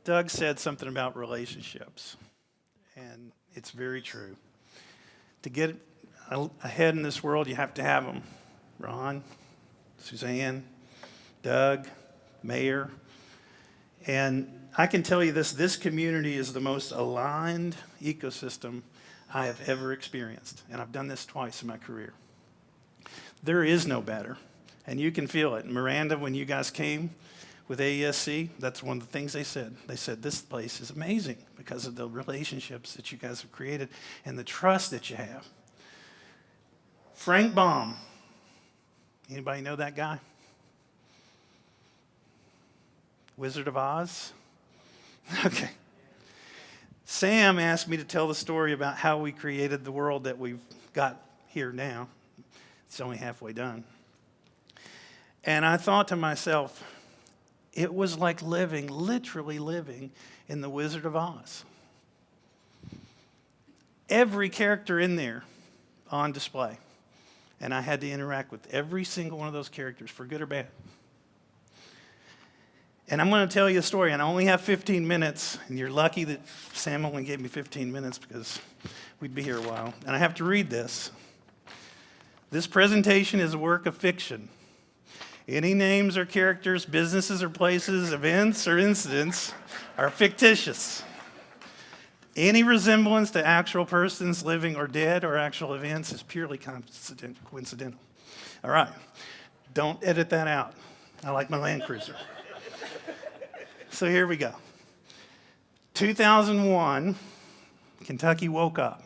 Doug said something about relationships, and it's very true. To get ahead in this world, you have to have them. Ron, Suzanne, Doug, Mayor. And I can tell you this community is the most aligned ecosystem I have ever experienced. And I've done this twice in my career. There is no better, and you can feel it. Miranda, when you guys came with AESC, that's one of the things they said. They said, this place is amazing because of the relationships that you guys have created and the trust that you have. Frank Baum. Anybody know that guy? Wizard of Oz? Okay. Sam asked me to tell the story about how we created the world that we've got here now. It's only halfway done. And I thought to myself, it was like literally living in the Wizard of Oz. Every character in there on display. And I had to interact with every single one of those characters, for good or bad. And I'm going to tell you a story, and I only have 15 minutes, and you're lucky that Sam only gave me 15 minutes because we'd be here a while. And I have to read this. This presentation is a work of fiction. Any names or characters, businesses or places, events or incidents are fictitious. Any resemblance to actual persons, living or dead, or actual events is purely coincidental. All right, don't edit that out. I like my Land Cruiser. So here we go. 2001, Kentucky woke up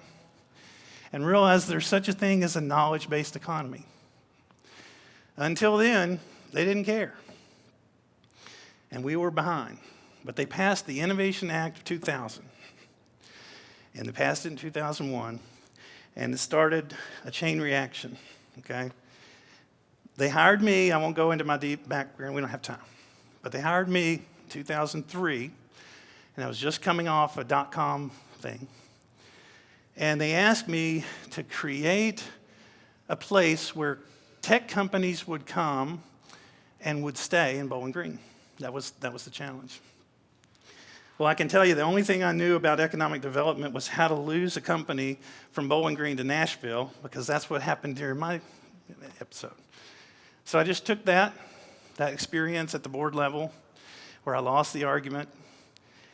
and realized there's such a thing as a knowledge-based economy. Until then, they didn't care. And we were behind. But they passed the Innovation Act of 2000. And they passed it in 2001. And it started a chain reaction, okay? They hired me. I won't go into my deep background. We don't have time. But they hired me in 2003. And I was just coming off a dot-com thing. And they asked me to create a place where tech companies would come and would stay in Bowling Green. That was the challenge. Well, I can tell you the only thing I knew about economic development was how to lose a company from Bowling Green to Nashville, because that's what happened during my episode. So I just took that experience at the board level where I lost the argument,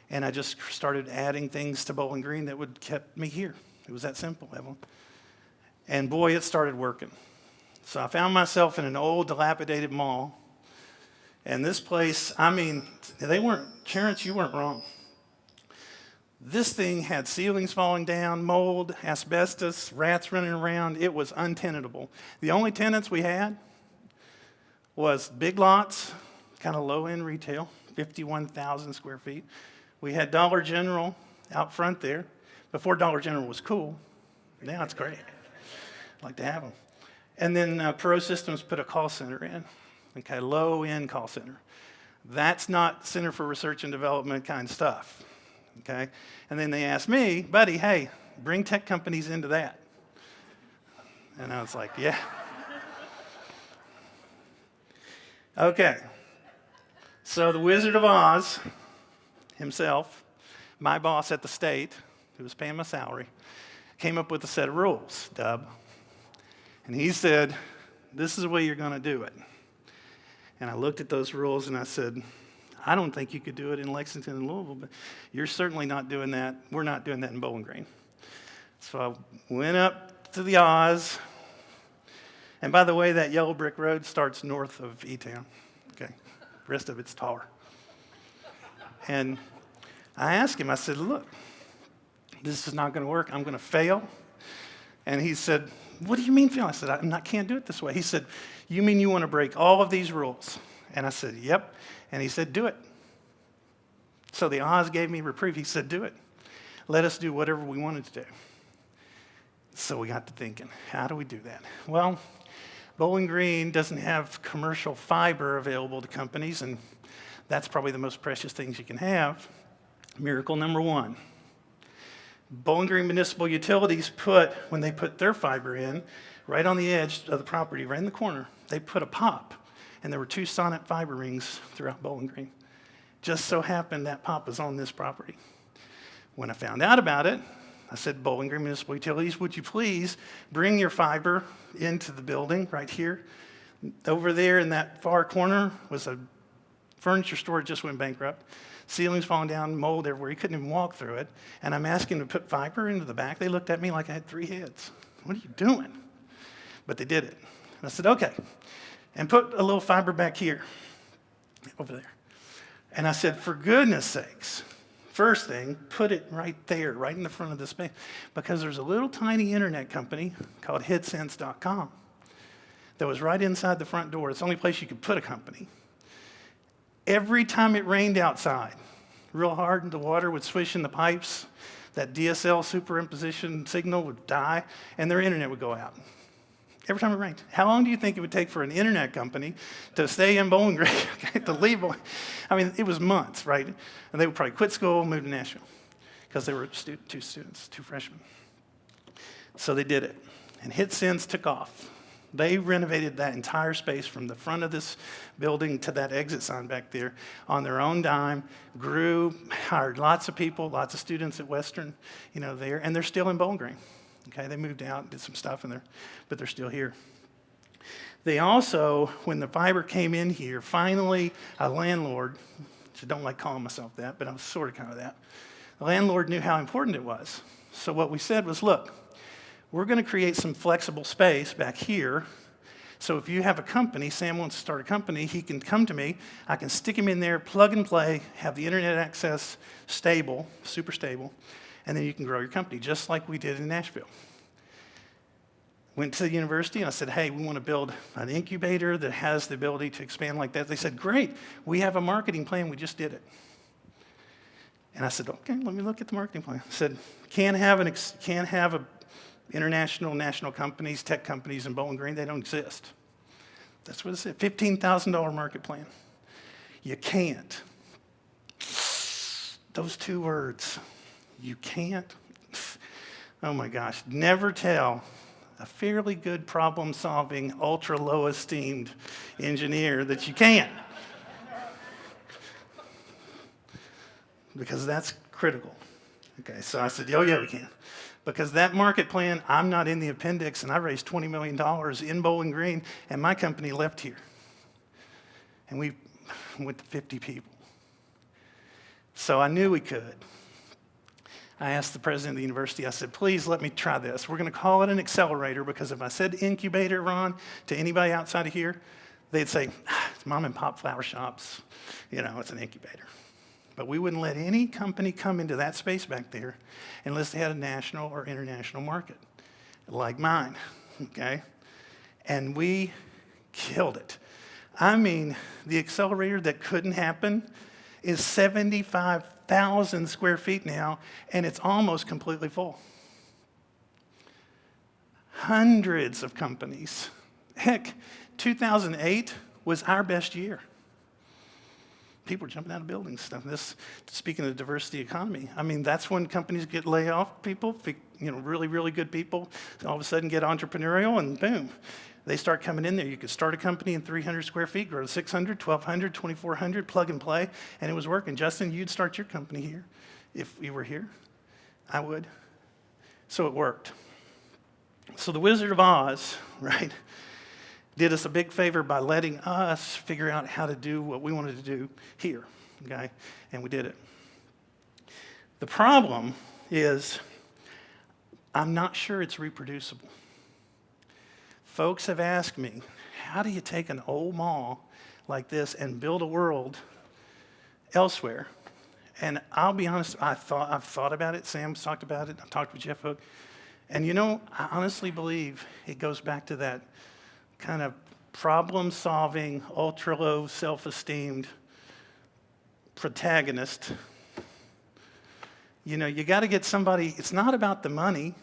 and I just started adding things to Bowling Green that would keep me here. It was that simple, Evelyn. And boy, it started working. So I found myself in an old, dilapidated mall. And this place, I mean, Terrence, you weren't wrong. This thing had ceilings falling down, mold, asbestos, rats running around. It was untenable. The only tenants we had was Big Lots, kind of low-end retail, 51,000 square feet. We had Dollar General out front there. Before Dollar General was cool. Now it's great. I'd like to have them. And then Pro Systems put a call center in, okay, low-end call center. That's not Center for Research and Development kind of stuff, okay? And then they asked me, buddy, hey, bring tech companies into that. And I was like, yeah. Okay. So the Wizard of Oz himself, my boss at the state, who was paying my salary, came up with a set of rules, Dub. And he said, this is the way you're going to do it. And I looked at those rules and I said, I don't think you could do it in Lexington and Louisville, but you're certainly not doing that. We're not doing that in Bowling Green. So I went up to the Oz. And by the way, that yellow brick road starts north of E-Town. Okay, the rest of it's tar. And I asked him, I said, look, this is not going to work. I'm going to fail. And he said, what do you mean fail? I said, I can't do it this way. He said, you mean you want to break all of these rules? And I said, yep. And he said, do it. So the Oz gave me reprieve. He said, do it. Let us do whatever we wanted to do. So we got to thinking, how do we do that? Well, Bowling Green doesn't have commercial fiber available to companies, and that's probably the most precious things you can have. Miracle number one. Bowling Green Municipal Utilities when they put their fiber in, right on the edge of the property, right in the corner, they put a pop. And there were 2 Sonnet fiber rings throughout Bowling Green. Just so happened that pop was on this property. When I found out about it, I said, Bowling Green Municipal Utilities, would you please bring your fiber into the building right here? Over there in that far corner was a furniture store that just went bankrupt. Ceilings falling down, mold everywhere. You couldn't even walk through it. And I'm asking them to put fiber into the back. They looked at me like I had 3 heads. What are you doing? But they did it. And I said, okay. And put a little fiber back here, over there. And I said, for goodness sakes, first thing, put it right there, right in the front of the space. Because there's a little tiny internet company called hitsense.com that was right inside the front door. It's the only place you could put a company. Every time it rained outside, real hard, and the water would swish in the pipes, that DSL superimposition signal would die, and their internet would go out. Every time it rained. How long do you think it would take for an internet company to stay in Bowling Green, to leave? I mean, it was months, right? And they would probably quit school, move to Nashville, because they were 2 students, 2 freshmen. So they did it, and HitSense took off. They renovated that entire space from the front of this building to that exit sign back there on their own dime, grew, hired lots of people, lots of students at Western, there, and they're still in Bowling Green. Okay, they moved out, did some stuff in there, but they're still here. They also, when the fiber came in here, finally a landlord, I don't like calling myself that, but I was sort of kind of that. The landlord knew how important it was. So what we said was, look, we're going to create some flexible space back here. So if you have a company, Sam wants to start a company, he can come to me, I can stick him in there, plug and play, have the internet access stable, super stable, and then you can grow your company, just like we did in Nashville. Went to the university, and I said, hey, we want to build an incubator that has the ability to expand like that. They said, great, we have a marketing plan, we just did it. And I said, okay, let me look at the marketing plan. I said, can't have international, national companies, tech companies in Bowling Green, they don't exist. That's what it said, $15,000 market plan. You can't. Those 2 words. You can't, oh my gosh, never tell a fairly good problem-solving, ultra-low esteemed engineer that you can't. Because that's critical. Okay, so I said, oh yeah, we can. Because that market plan, I'm not in the appendix, and I raised $20 million in Bowling Green, and my company left here. And we went to 50 people. So I knew we could. I asked the president of the university, I said, please let me try this. We're going to call it an accelerator, because if I said incubator, Ron, to anybody outside of here, they'd say, it's mom and pop flower shops. It's an incubator. But we wouldn't let any company come into that space back there unless they had a national or international market, like mine, okay? And we killed it. I mean, the accelerator that couldn't happen is 75,000 square feet now, and it's almost completely full. Hundreds of companies. Heck, 2008 was our best year. People are jumping out of buildings. Stuff. This, speaking of the diversity economy, I mean, that's when companies get lay off people, really, really good people, all of a sudden get entrepreneurial, and boom, they start coming in there. You could start a company in 300 square feet, grow to 600, 1,200, 2,400, plug and play, and it was working. Justin, you'd start your company here if you were here. I would. So it worked. So the Wizard of Oz, right, did us a big favor by letting us figure out how to do what we wanted to do here, okay? And we did it. The problem is, I'm not sure it's reproducible. Folks have asked me, how do you take an old mall like this and build a world elsewhere? And I'll be honest, I've thought about it. Sam's talked about it. I've talked with Jeff Hook. And I honestly believe it goes back to that kind of problem-solving, ultra-low self-esteemed protagonist. You got to get somebody. It's not about the money.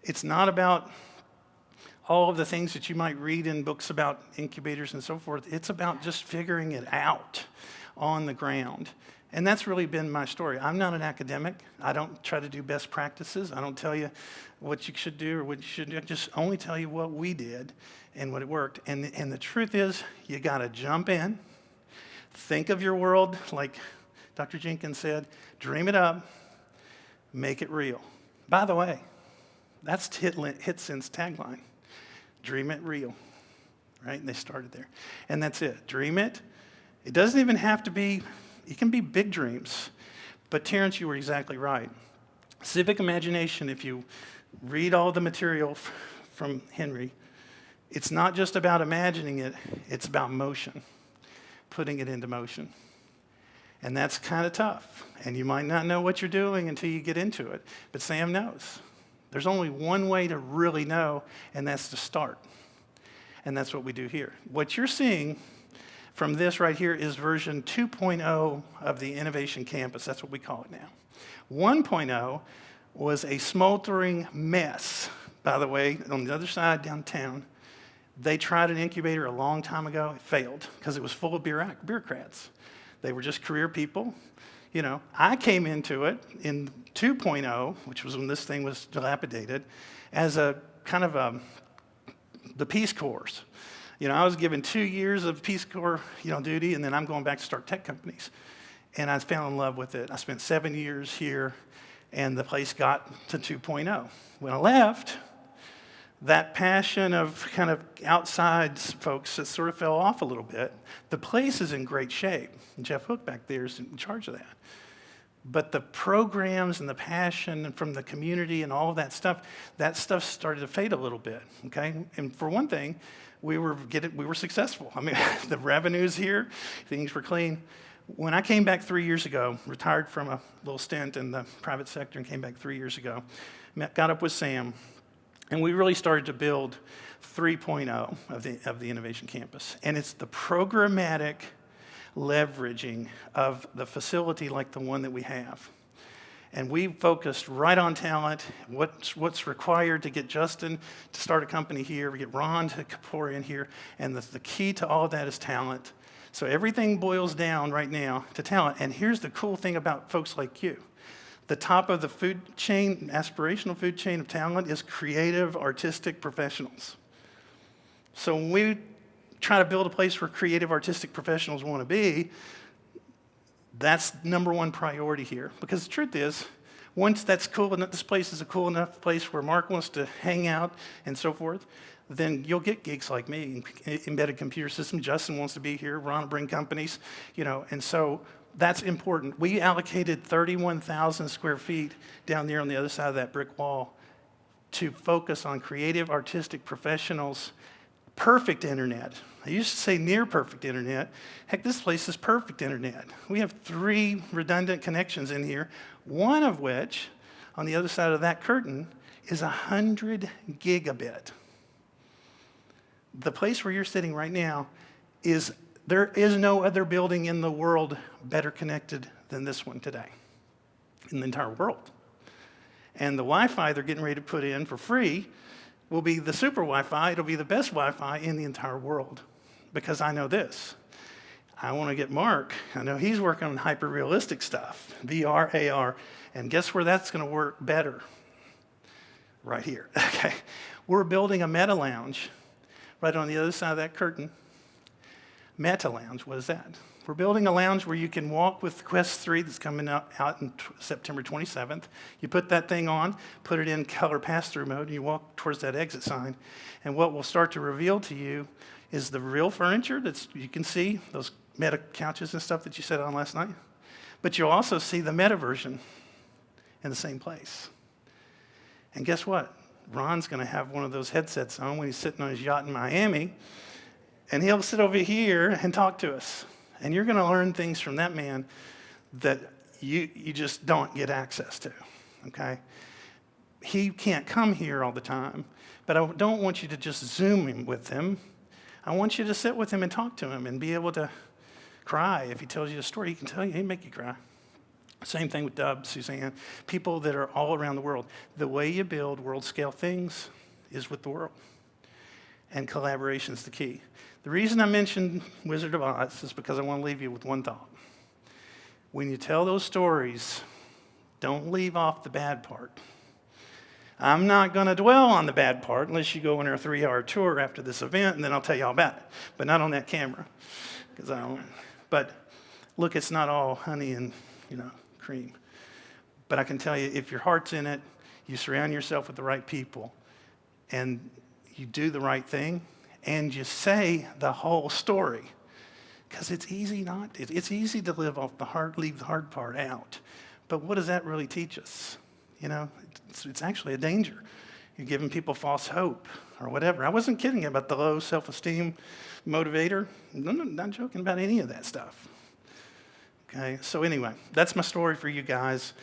It's not about all of the things that you might read in books about incubators and so forth. It's about just figuring it out on the ground. And that's really been my story. I'm not an academic. I don't try to do best practices. I don't tell you what you should do or what you shouldn't do. I just only tell you what we did and what it worked. And the truth is, you got to jump in, Think of your world, like Dr. Jenkins said, dream it up, make it real. By the way, that's HitSense tagline, dream it real, right? And they started there. And that's it, dream it. It doesn't even have to be, it can be big dreams. But Terrence, you were exactly right. Civic imagination, if you read all the material from Henry, it's not just about imagining it, it's about motion, putting it into motion. And that's kind of tough. And you might not know what you're doing until you get into it. But Sam knows. There's only one way to really know, and that's to start. And that's what we do here. What you're seeing from this right here is version 2.0 of the Innovation Campus. That's what we call it now. 1.0 was a smoldering mess. By the way, on the other side downtown, they tried an incubator a long time ago. It failed because it was full of bureaucrats. They were just career people. You know, I came into it in 2.0, which was when this thing was dilapidated, as a kind of the Peace Corps. You know, I was given 2 years of Peace Corps, duty, and then I'm going back to start tech companies. And I fell in love with it. I spent 7 years here, and the place got to 2.0. When I left, that passion of kind of outside folks that sort of fell off a little bit. The place is in great shape. Jeff Hook back there is in charge of that. But the programs and the passion from the community and all of that stuff started to fade a little bit, okay? And for one thing, we were successful. I mean, the revenues here, things were clean. When I came back 3 years ago, retired from a little stint in the private sector and came back 3 years ago, got up with Sam, and we really started to build 3.0 of the Innovation Campus. And it's the programmatic leveraging of the facility like the one that we have. And we focused right on talent, what's required to get Justin to start a company here, we get Ron to pour in here, and the key to all of that is talent. So everything boils down right now to talent. And here's the cool thing about folks like you. The top of the food chain, aspirational food chain of talent is creative, artistic professionals. So when we try to build a place where creative, artistic professionals want to be, that's number one priority here. Because the truth is, once that's cool enough, this place is a cool enough place where Mark wants to hang out and so forth, then you'll get gigs like me, embedded computer system. Justin wants to be here. Ron will bring companies, and so that's important. We allocated 31,000 square feet down there on the other side of that brick wall to focus on creative, artistic professionals, perfect internet. I used to say near perfect internet. Heck, this place is perfect internet. We have 3 redundant connections in here, one of which, on the other side of that curtain, is 100 gigabit. The place where you're sitting right now there is no other building in the world better connected than this one today, in the entire world. And the Wi-Fi they're getting ready to put in for free will be the super Wi-Fi. It'll be the best Wi-Fi in the entire world. Because I know this. I want to get Mark. I know he's working on hyper-realistic stuff, VR, AR. And guess where that's going to work better? Right here. Okay. We're building a meta lounge right on the other side of that curtain. Meta Lounge, what is that? We're building a lounge where you can walk with Quest 3 that's coming out on September 27th. You put that thing on, put it in color pass-through mode, and you walk towards that exit sign. And what will start to reveal to you is the real furniture that you can see, those meta couches and stuff that you sat on last night. But you'll also see the meta version in the same place. And guess what? Ron's going to have one of those headsets on when he's sitting on his yacht in Miami, and he'll sit over here and talk to us. And you're going to learn things from that man that you just don't get access to, okay? He can't come here all the time, but I don't want you to just Zoom him with him. I want you to sit with him and talk to him and be able to cry. If he tells you a story, he can tell you, he'll make you cry. Same thing with Dub, Suzanne, people that are all around the world. The way you build world-scale things is with the world, and collaboration is the key. The reason I mentioned Wizard of Oz is because I want to leave you with one thought. When you tell those stories, don't leave off the bad part. I'm not going to dwell on the bad part unless you go on our 3-hour tour after this event, and then I'll tell you all about it, but not on that camera, because I don't. But Look, it's not all honey and, cream. But I can tell you, if your heart's in it, you surround yourself with the right people, and you do the right thing, and you say the whole story. Because it's easy to live off the hard, leave the hard part out. But what does that really teach us? It's actually a danger. You're giving people false hope or whatever. I wasn't kidding about the low self-esteem motivator. I'm not joking about any of that stuff. Okay, so anyway, that's my story for you guys.